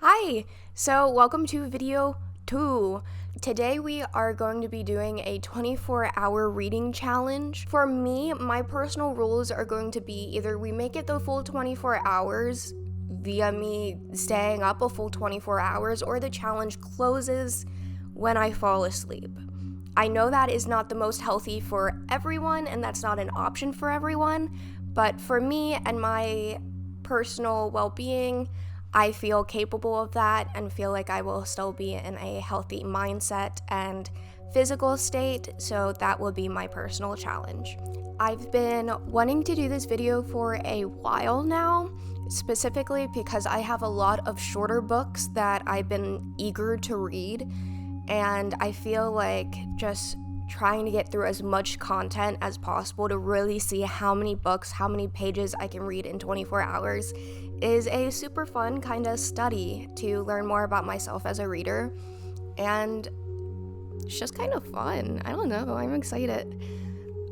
Hi! So welcome to video 2. Today we are going to be doing a 24-hour reading challenge. For me, my personal rules are going to be either we make it the full 24 hours via me staying up a full 24 hours, or the challenge closes when I fall asleep. I know that is not the most healthy for everyone, and that's not an option for everyone, but for me and my personal well-being, I feel capable of that and feel like I will still be in a healthy mindset and physical state, so that will be my personal challenge. I've been wanting to do this video for a while now, specifically because I have a lot of shorter books that I've been eager to read, and I feel like just trying to get through as much content as possible to really see how many books, how many pages I can read in 24 hours is a super fun kind of study to learn more about myself as a reader, and it's just kind of fun. I don't know, I'm excited.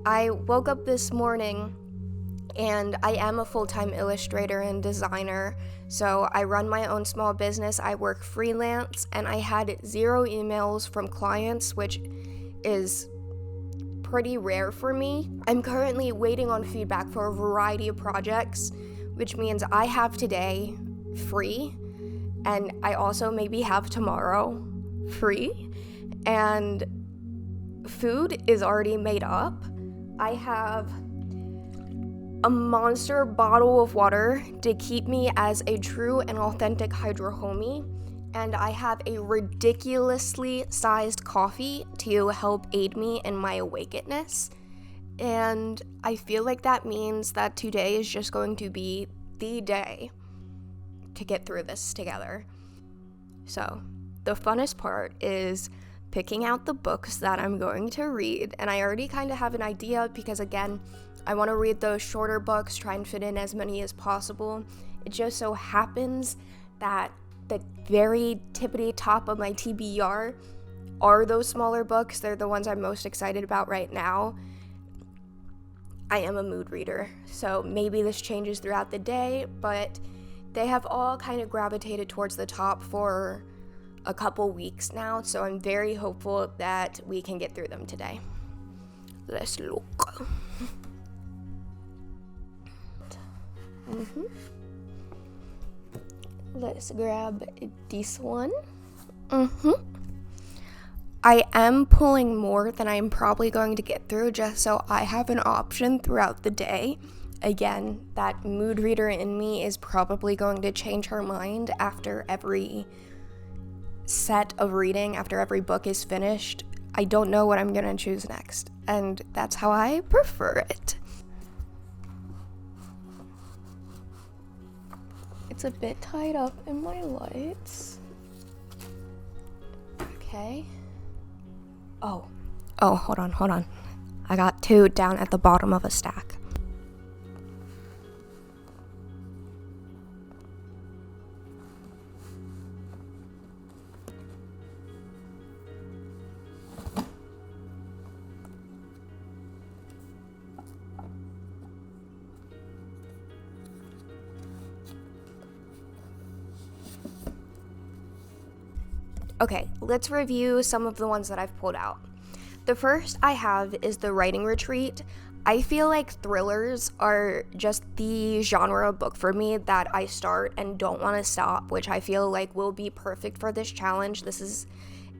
I woke up this morning and I am a full-time illustrator and designer, so I run my own small business, I work freelance, and I had 0 emails from clients, which is pretty rare for me. I'm currently waiting on feedback for a variety of projects, which means I have today free, and I also maybe have tomorrow free, and food is already made up. I have a monster bottle of water to keep me as a true and authentic hydro homie, and I have a ridiculously sized coffee to help aid me in my awakeness. And I feel like that means that today is just going to be the day to get through this together. So, the funnest part is picking out the books that I'm going to read, and I already kind of have an idea because, again, I want to read those shorter books, try and fit in as many as possible. It just so happens that the very tippity top of my TBR are those smaller books. They're the ones I'm most excited about right now. I am a mood reader, so maybe this changes throughout the day, but they have all kind of gravitated towards the top for a couple weeks now, so I'm very hopeful that we can get through them today. Let's look. Let's grab this one. I am pulling more than I'm probably going to get through just so I have an option throughout the day. Again, that mood reader in me is probably going to change her mind after every set of reading, after every book is finished. I don't know what I'm going to choose next, and that's how I prefer it. It's a bit tied up in my lights. Okay. Oh, hold on. I got 2 down at the bottom of a stack. Okay, let's review some of the ones that I've pulled out. The first I have is The Writing Retreat. I feel like thrillers are just the genre of book for me that I start and don't want to stop, which I feel like will be perfect for this challenge. This is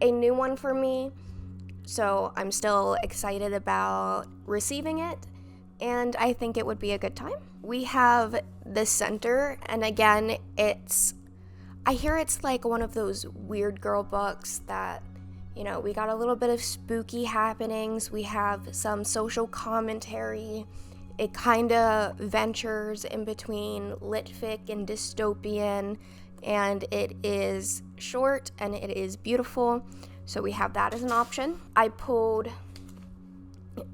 a new one for me, so I'm still excited about receiving it, and I think it would be a good time. We have The Center, and again, I hear it's like one of those weird girl books that, we got a little bit of spooky happenings, we have some social commentary, it kind of ventures in between lit fic and dystopian, and it is short and it is beautiful, so we have that as an option. I pulled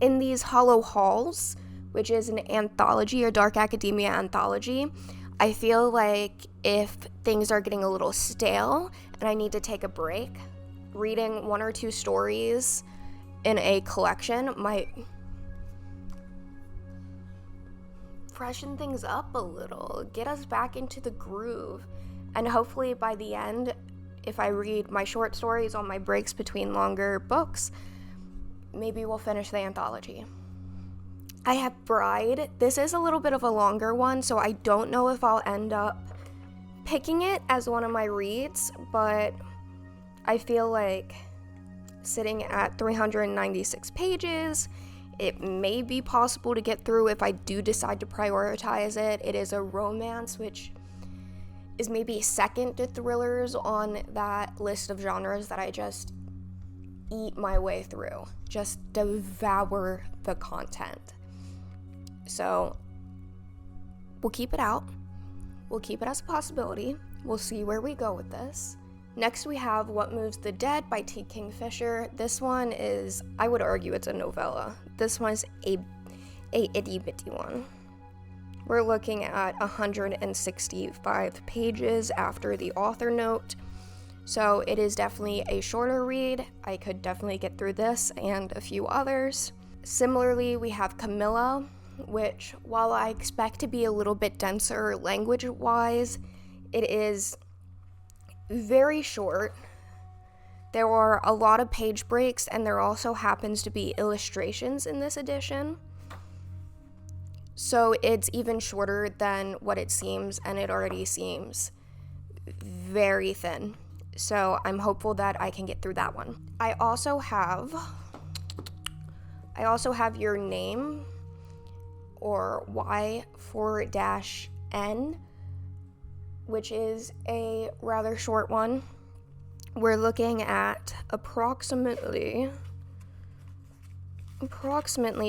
In These Hollow Halls, which is an anthology, a dark academia anthology. I feel like if things are getting a little stale and I need to take a break, reading 1 or 2 stories in a collection might freshen things up a little, get us back into the groove. And hopefully by the end, if I read my short stories on my breaks between longer books, maybe we'll finish the anthology. I have Bride. This is a little bit of a longer one, so I don't know if I'll end up picking it as one of my reads, but I feel like sitting at 396 pages, it may be possible to get through if I do decide to prioritize it. It is a romance, which is maybe second to thrillers on that list of genres that I just eat my way through, just devour the content. So we'll keep it out. We'll keep it as a possibility. We'll see where we go with this. Next we have What Moves the Dead by T. Kingfisher. This one is, I would argue it's a novella. This one's a itty bitty one. We're looking at 165 pages after the author note. So it is definitely a shorter read. I could definitely get through this and a few others. Similarly, we have Camilla, which, while I expect to be a little bit denser language-wise, it is very short. There are a lot of page breaks, and there also happens to be illustrations in this edition. So it's even shorter than what it seems, and it already seems very thin. So I'm hopeful that I can get through that one. I also have Your Name, or Y4-N, which is a rather short one. We're looking at approximately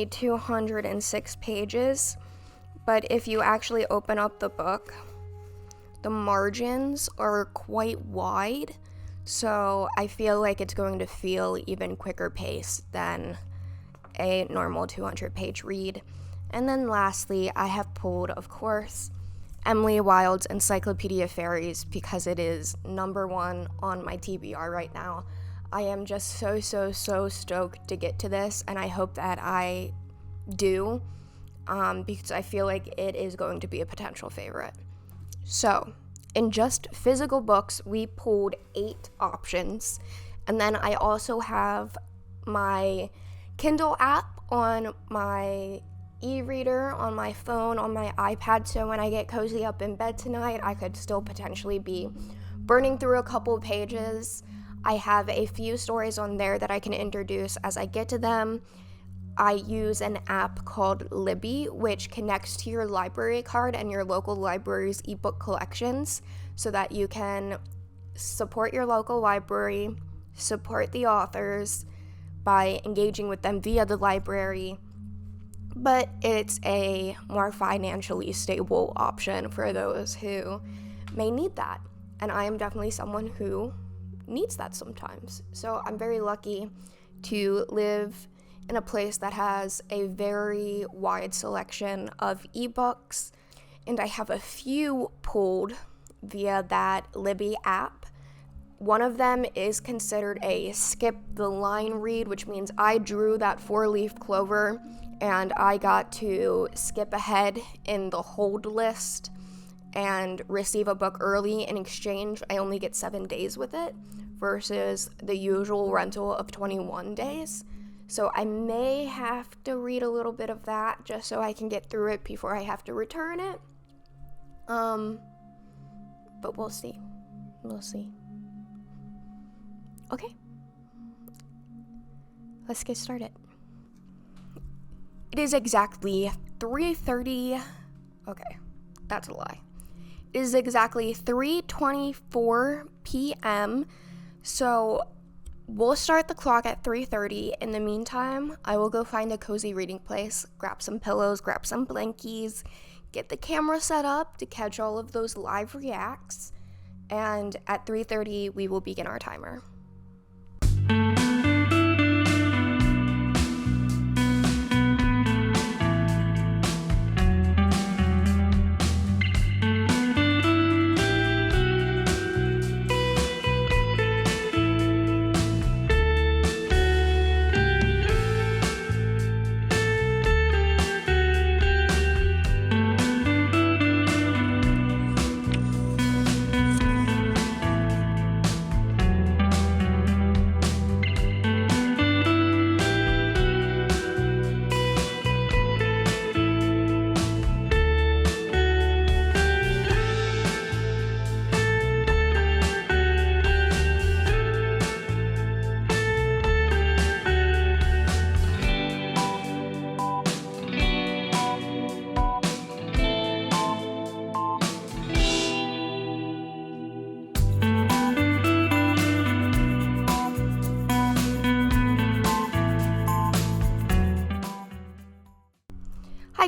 206 pages, but if you actually open up the book, the margins are quite wide, so I feel like it's going to feel even quicker paced than a normal 200-page read. And then lastly, I have pulled, of course, Emily Wilde's Encyclopedia of Fairies, because it is number one on my TBR right now. I am just so stoked to get to this, and I hope that I do, because I feel like it is going to be a potential favorite. So, in just physical books, we pulled 8 options, and then I also have my Kindle app on my e-reader, on my phone, on my iPad, so when I get cozy up in bed tonight, I could still potentially be burning through a couple pages. I have a few stories on there that I can introduce as I get to them. I use an app called Libby, which connects to your library card and your local library's ebook collections so that you can support your local library, support the authors by engaging with them via the library, but it's a more financially stable option for those who may need that. And I am definitely someone who needs that sometimes. So I'm very lucky to live in a place that has a very wide selection of ebooks, and I have a few pulled via that Libby app. One of them is considered a skip the line read, which means I drew that 4-leaf clover and I got to skip ahead in the hold list and receive a book early. In exchange, I only get 7 days with it versus the usual rental of 21 days. So I may have to read a little bit of that just so I can get through it before I have to return it. But we'll see. We'll see. Okay. Let's get started. It is exactly 3:30. Okay, that's a lie. It is exactly 3:24 p.m. So we'll start the clock at 3:30. In the meantime, I will go find a cozy reading place, grab some pillows, grab some blankies, get the camera set up to catch all of those live reacts, and at 3:30 we will begin our timer.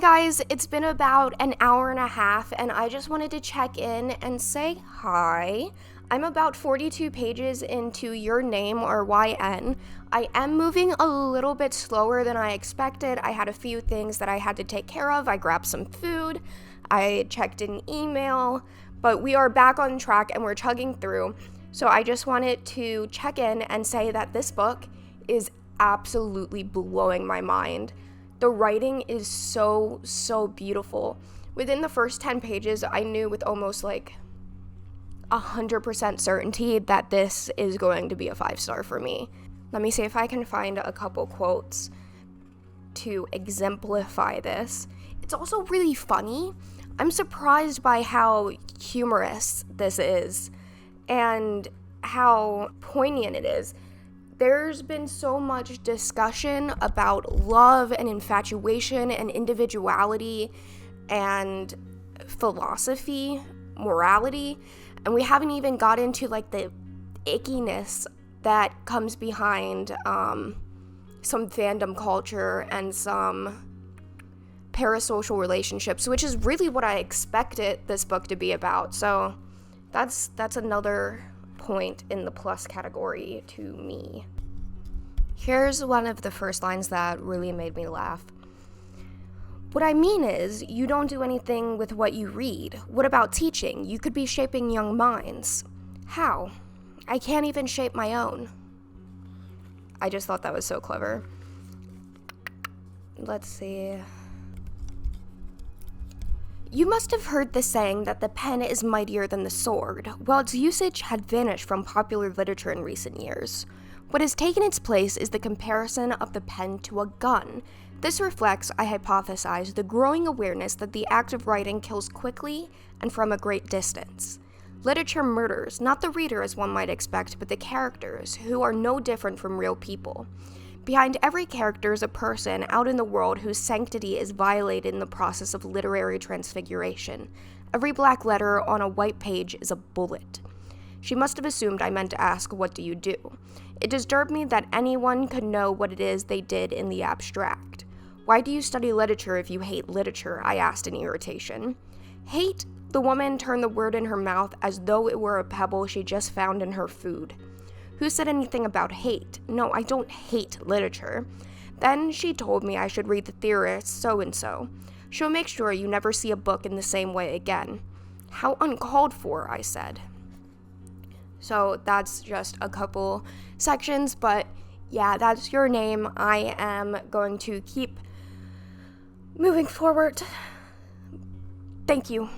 Hi guys, it's been about an hour and a half and I just wanted to check in and say hi. I'm about 42 pages into Your Name or YN. I am moving a little bit slower than I expected. I had a few things that I had to take care of. I grabbed some food, I checked an email, but we are back on track and we're chugging through. So I just wanted to check in and say that this book is absolutely blowing my mind. The writing is so beautiful. Within the first 10 pages, I knew with almost 100% certainty that this is going to be a 5-star for me. Let me see if I can find a couple quotes to exemplify this. It's also really funny. I'm surprised by how humorous this is and how poignant it is. There's been so much discussion about love and infatuation and individuality and philosophy, morality, and we haven't even got into the ickiness that comes behind some fandom culture and some parasocial relationships, which is really what I expected this book to be about. So that's another point in the plus category to me. Here's one of the first lines that really made me laugh. What I mean is, you don't do anything with what you read. What about teaching? You could be shaping young minds. How? I can't even shape my own. I just thought that was so clever. Let's see. You must have heard the saying that the pen is mightier than the sword. Well, its usage had vanished from popular literature in recent years. What has taken its place is the comparison of the pen to a gun. This reflects, I hypothesize, the growing awareness that the act of writing kills quickly and from a great distance. Literature murders, not the reader as one might expect, but the characters, who are no different from real people. Behind every character is a person out in the world whose sanctity is violated in the process of literary transfiguration. Every black letter on a white page is a bullet. She must have assumed I meant to ask, what do you do? It disturbed me that anyone could know what it is they did in the abstract. Why do you study literature if you hate literature? I asked in irritation. Hate? The woman turned the word in her mouth as though it were a pebble she just found in her food. Who said anything about hate? No, I don't hate literature. Then she told me I should read the theorist so-and-so. She'll make sure you never see a book in the same way again. How uncalled for, I said. So that's just a couple sections, but yeah, that's Your Name. I am going to keep moving forward. Thank you.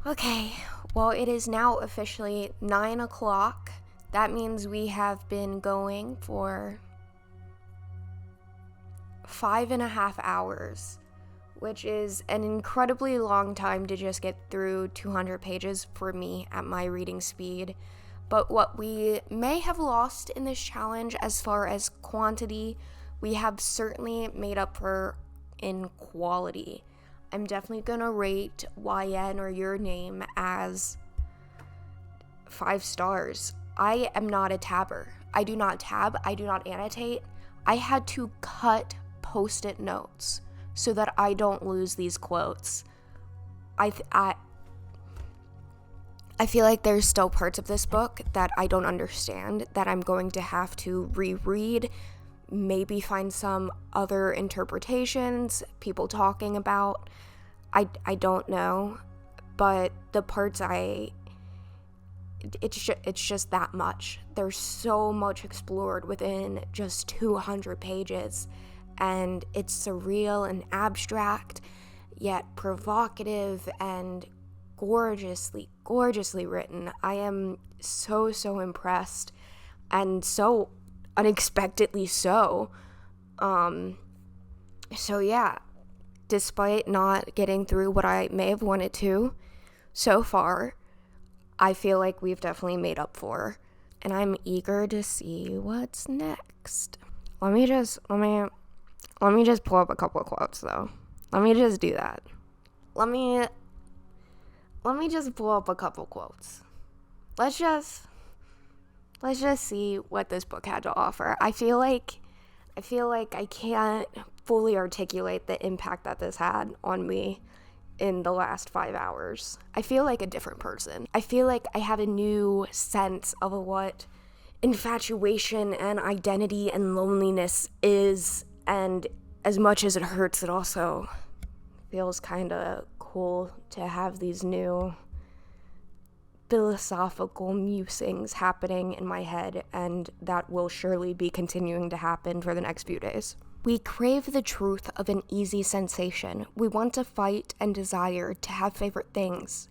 Okay, well, it is now officially 9 o'clock. That means we have been going for 5.5 hours, which is an incredibly long time to just get through 200 pages for me at my reading speed. But what we may have lost in this challenge as far as quantity, we have certainly made up for in quality. I'm definitely gonna rate YN or Your Name as 5 stars. I am not a tabber. I do not tab. I do not annotate. I had to cut post-it notes so that I don't lose these quotes. I feel like there's still parts of this book that I don't understand, that I'm going to have to reread, maybe find some other interpretations, people talking about. I don't know, but the parts it's just that much. There's so much explored within just 200 pages, and it's surreal and abstract, yet provocative and gorgeously written. I am so impressed, and so unexpectedly so. So yeah, despite not getting through what I may have wanted to so far, I feel like we've definitely made up for, and I'm eager to see what's next. Let me just pull up a couple of quotes though. Let me just do that. Let me just pull up a couple quotes. Let's just see what this book had to offer. I feel like I can't fully articulate the impact that this had on me in the last 5 hours. I feel like a different person. I feel like I have a new sense of what infatuation and identity and loneliness is, and as much as it hurts, it also feels kind of cool to have these new philosophical musings happening in my head, and that will surely be continuing to happen for the next few days. We crave the truth of an easy sensation. We want to fight and desire to have favorite things.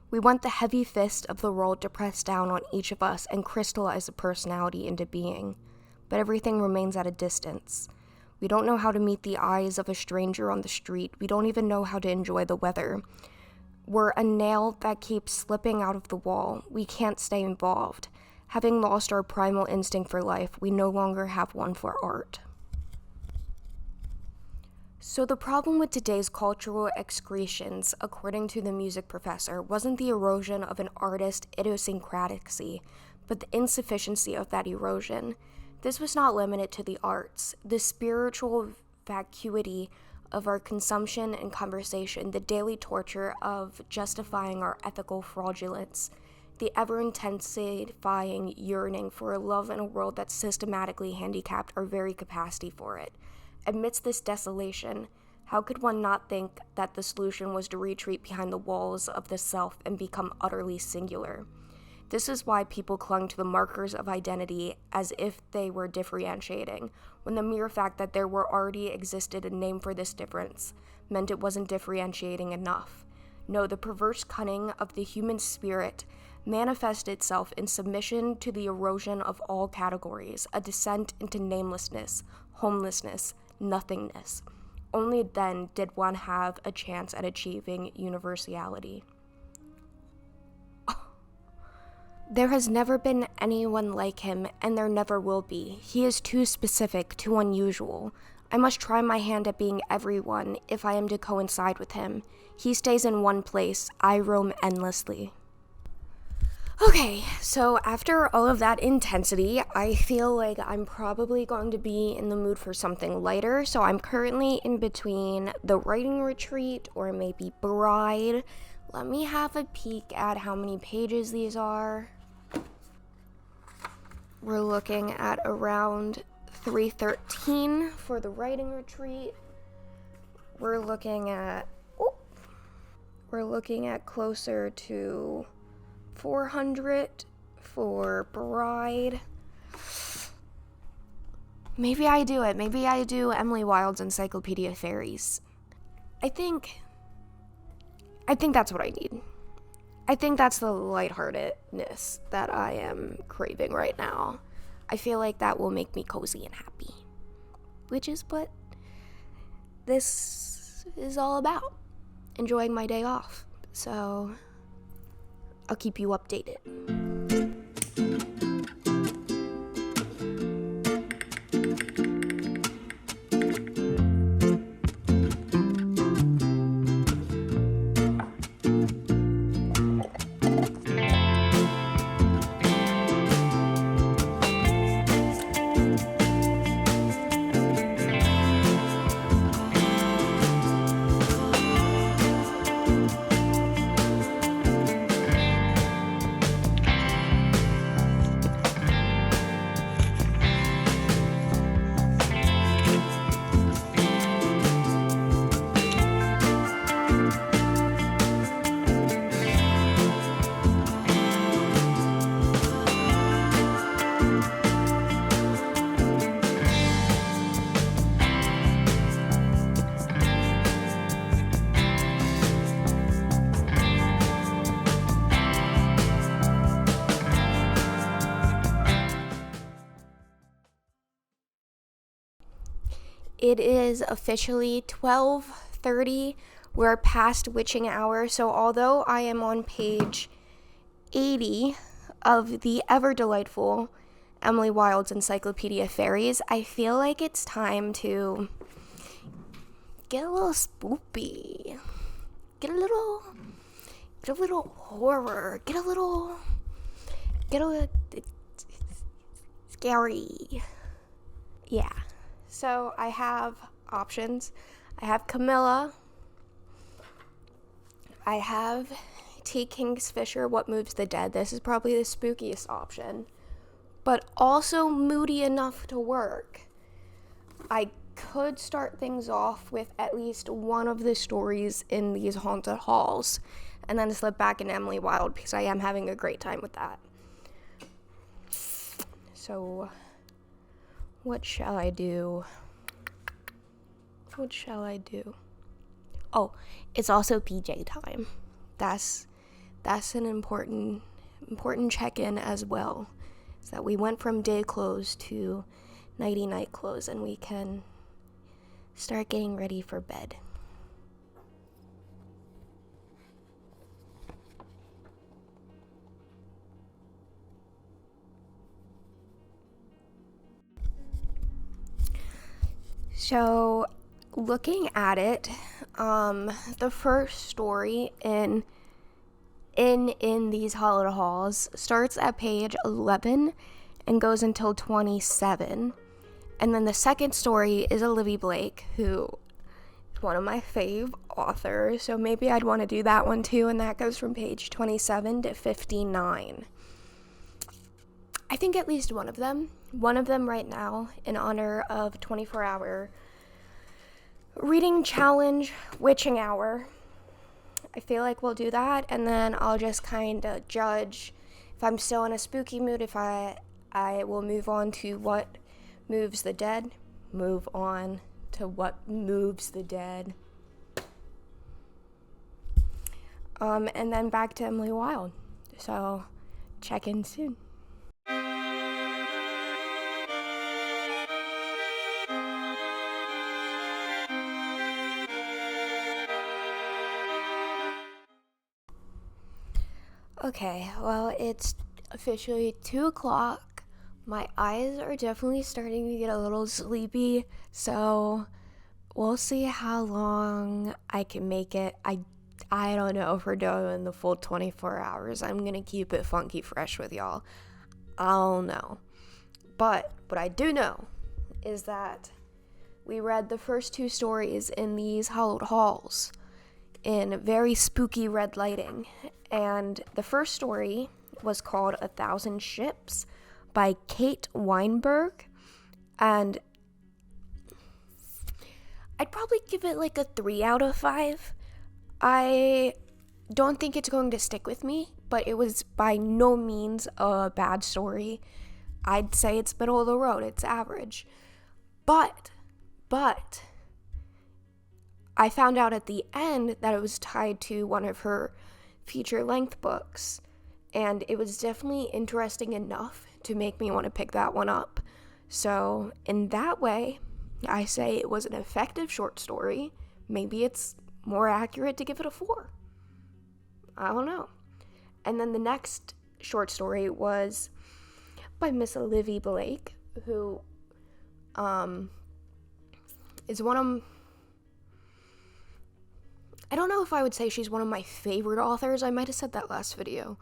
We want the heavy fist of the world to press down on each of us and crystallize a personality into being. But everything remains at a distance. We don't know how to meet the eyes of a stranger on the street. We don't even know how to enjoy the weather. We're a nail that keeps slipping out of the wall. We can't stay involved. Having lost our primal instinct for life, we no longer have one for art. So the problem with today's cultural excretions, according to the music professor, wasn't the erosion of an artist's idiosyncrasy, but the insufficiency of that erosion. This was not limited to the arts. The spiritual vacuity of our consumption and conversation, the daily torture of justifying our ethical fraudulence, the ever-intensifying yearning for love in a world that systematically handicapped our very capacity for it. Amidst this desolation, how could one not think that the solution was to retreat behind the walls of the self and become utterly singular? This is why people clung to the markers of identity as if they were differentiating, when the mere fact that there were already existed a name for this difference meant it wasn't differentiating enough. No, the perverse cunning of the human spirit manifested itself in submission to the erosion of all categories, a descent into namelessness, homelessness, nothingness. Only then did one have a chance at achieving universality. There has never been anyone like him, and there never will be. He is too specific, too unusual. I must try my hand at being everyone if I am to coincide with him. He stays in one place. I roam endlessly. Okay, so after all of that intensity, I feel like I'm probably going to be in the mood for something lighter. So I'm currently in between the writing retreat or maybe Bride. Let me have a peek at how many pages these are. We're looking at around 313 for the writing retreat. We're looking at closer to 400 for Bride. Maybe I do it. Maybe I do Emily Wilde's Encyclopedia Fairies. I think that's what I need. I think that's the lightheartedness that I am craving right now. I feel like that will make me cozy and happy, which is what this is all about. Enjoying my day off. So I'll keep you updated. It is officially 12:30. We're past witching hour, so although I am on page 80 of the ever delightful Emily Wilde's Encyclopedia of Fairies, I feel like it's time to get a little spoopy, get a little horror, get a little scary. Yeah. So I have options. I have Camilla. I have T. Kingfisher, What Moves the Dead. This is probably the spookiest option, but also moody enough to work. I could start things off with at least one of the stories in these haunted halls, and then slip back into Emily Wilde because I am having a great time with that. So, what shall I do? Oh, it's also PJ time. That's an important check-in as well. Is that we went from day clothes to nighty-night clothes, and we can start getting ready for bed. So, looking at it, the first story in these holiday halls starts at page 11 and goes until 27. And then the second story is Olivia Blake, who is one of my fave authors, so maybe I'd want to do that one too, and that goes from page 27 to 59. I think at least one of them right now, in honor of 24-hour reading challenge, witching hour. I feel like we'll do that, and then I'll just kind of judge if I'm still in a spooky mood, if I will move on to What Moves the Dead, move on to What Moves the Dead, and then back to Emily Wilde. So, check in soon. Okay, well, it's officially 2 o'clock. My eyes are definitely starting to get a little sleepy, so we'll see how long I can make it. I don't know if we're doing the full 24 hours. I'm gonna keep it funky fresh with y'all. I don't know. But what I do know is that we read the first 2 stories in these hallowed halls in very spooky red lighting. And the first story was called 1,000 Ships by Kate Weinberg. And I'd probably give it like a 3 out of 5. I don't think it's going to stick with me, but it was by no means a bad story. I'd say it's middle of the road. It's average. But I found out at the end that it was tied to one of her feature-length books, and it was definitely interesting enough to make me want to pick that one up. So in that way, I say it was an effective short story. Maybe it's more accurate to give it a 4. I don't know. And then the next short story was by Miss Olivia Blake, who is one of, I don't know if I would say she's one of my favorite authors. I might have said that last video.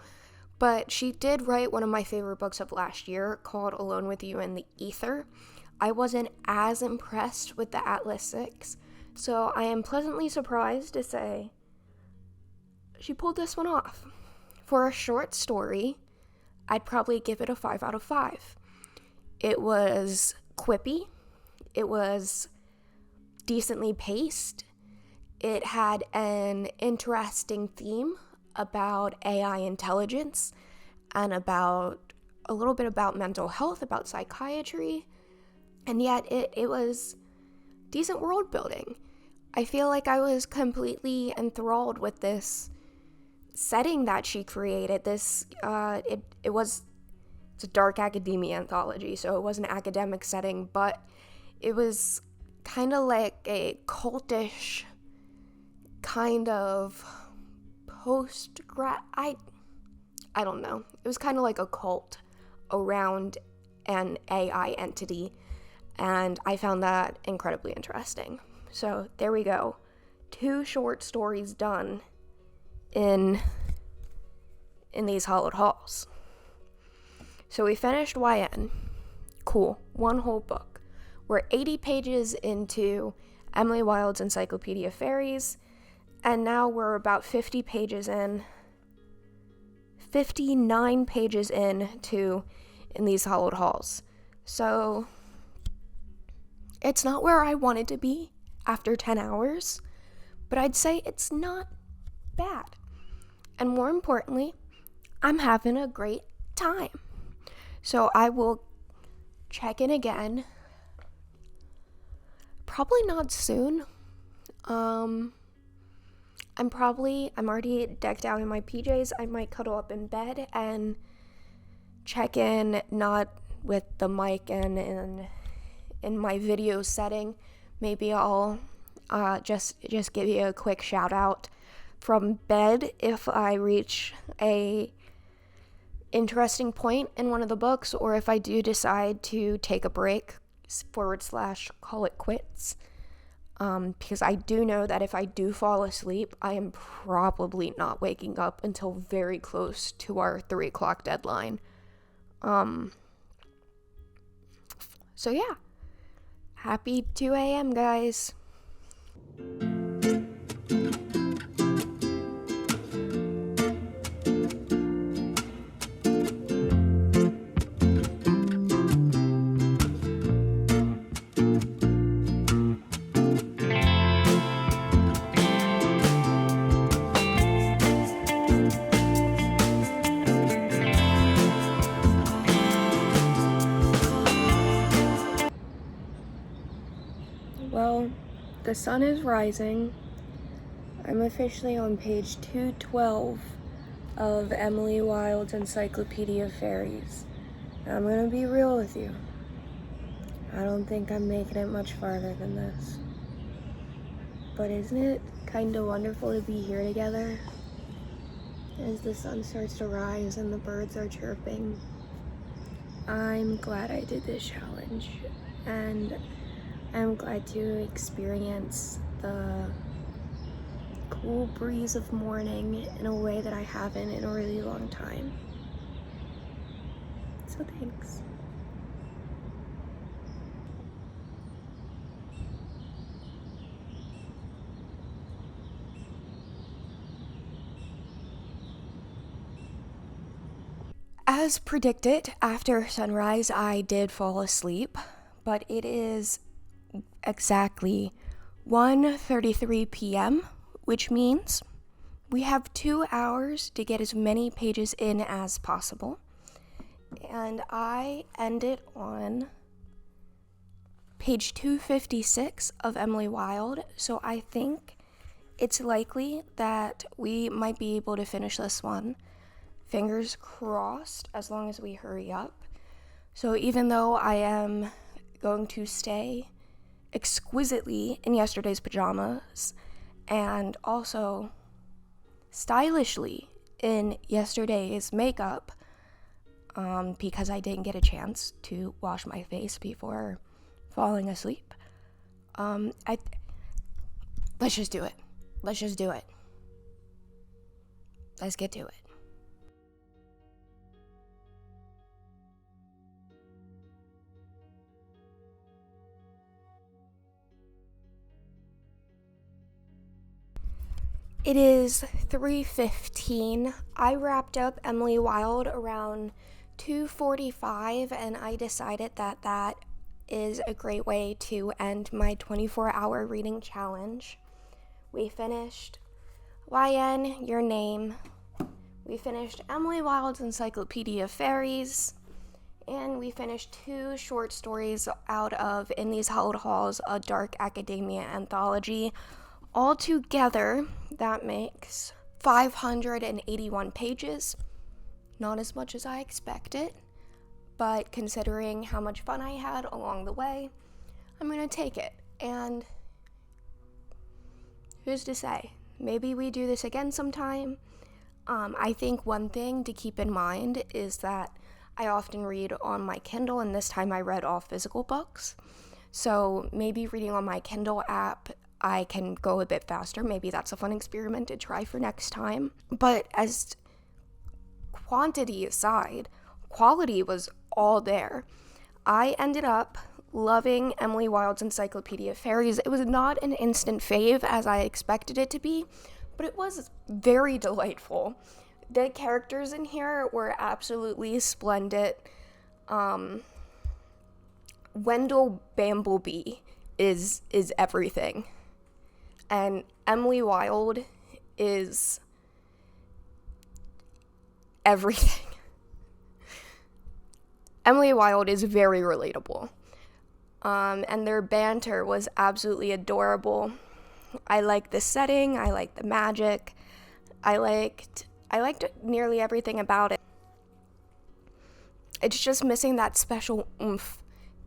But she did write one of my favorite books of last year called Alone with You in the Ether. I wasn't as impressed with the Atlas 6, so I am pleasantly surprised to say she pulled this one off. For a short story, I'd probably give it a 5 out of 5. It was quippy. It was decently paced. It had an interesting theme about AI intelligence and about a little bit about mental health, about psychiatry, and yet it was decent world building. I feel like I was completely enthralled with this setting that she created. It's a dark academia anthology, so it was an academic setting, but it was kind of like a cultish kind of I don't know. It was kind of like a cult around an AI entity, and I found that incredibly interesting. So there we go. 2 short stories done in these hollowed halls. So we finished YN. Cool. 1 whole book. We're 80 pages into Emily Wilde's Encyclopedia of Fairies, and now we're about 59 pages into In These Hollowed Halls. So it's not where I wanted to be after 10 hours, but I'd say it's not bad. And more importantly, I'm having a great time. So I will check in again. Probably not soon. I'm already decked out in my PJs. I might cuddle up in bed and check in, not with the mic and in my video setting. Maybe I'll just give you a quick shout out from bed if I reach a interesting point in one of the books, or if I do decide to take a break / call it quits, because I do know that if I do fall asleep, I am probably not waking up until very close to our 3 o'clock deadline. So yeah, happy 2 a.m. guys. Well, the sun is rising. I'm officially on page 212 of Emily Wilde's Encyclopedia of Fairies. And I'm gonna be real with you. I don't think I'm making it much farther than this. But isn't it kind of wonderful to be here together? As the sun starts to rise and the birds are chirping. I'm glad I did this challenge. And I'm glad to experience the cool breeze of morning in a way that I haven't in a really long time. So thanks. As predicted, after sunrise, I did fall asleep, but it is exactly 1:33 p.m., which means we have 2 hours to get as many pages in as possible. And I ended on page 256 of Emily Wilde, so I think it's likely that we might be able to finish this one. Fingers crossed, as long as we hurry up. So even though I am going to stay exquisitely in yesterday's pajamas and also stylishly in yesterday's makeup, because I didn't get a chance to wash my face before falling asleep, let's just do it. Let's get to it. It is 3:15. I wrapped up Emily Wilde around 2:45, and I decided that that is a great way to end my 24-hour reading challenge. We finished YN, Your Name. We finished Emily Wilde's Encyclopedia of Fairies. And we finished 2 short stories out of In These Hollowed Halls, a dark academia anthology. Altogether, that makes 581 pages. Not as much as I expected, but considering how much fun I had along the way, I'm gonna take it. And who's to say? Maybe we do this again sometime. I think one thing to keep in mind is that I often read on my Kindle, and this time I read all physical books. So maybe reading on my Kindle app, I can go a bit faster. Maybe that's a fun experiment to try for next time. But as quantity aside, quality was all there. I ended up loving Emily Wilde's Encyclopedia of Fairies. It was not an instant fave as I expected it to be, but it was very delightful. The characters in here were absolutely splendid. Wendell Bamblebee is everything. And Emily Wilde is everything. Emily Wilde is very relatable. And their banter was absolutely adorable. I liked the setting, I liked the magic, I liked nearly everything about it. It's just missing that special oomph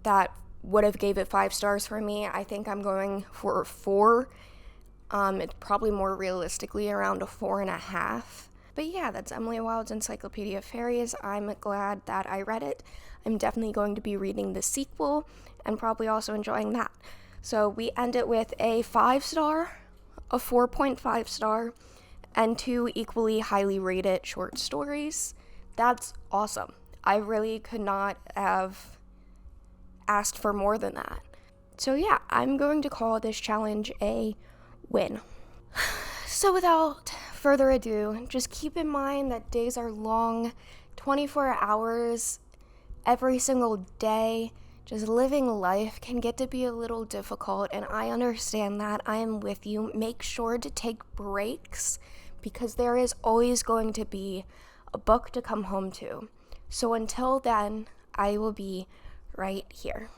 that would have gave it 5 stars for me. I think I'm going for a 4. It's probably more realistically around a 4.5. But yeah, that's Emily Wilde's Encyclopedia of Fairies. I'm glad that I read it. I'm definitely going to be reading the sequel and probably also enjoying that. So we end it with a 5 star, a 4.5 star, and 2 equally highly rated short stories. That's awesome. I really could not have asked for more than that. So yeah, I'm going to call this challenge a win. So without further ado, just keep in mind that days are long, 24 hours every single day. Just living life can get to be a little difficult, and I understand that. I am with you. Make sure to take breaks because there is always going to be a book to come home to. So until then, I will be right here.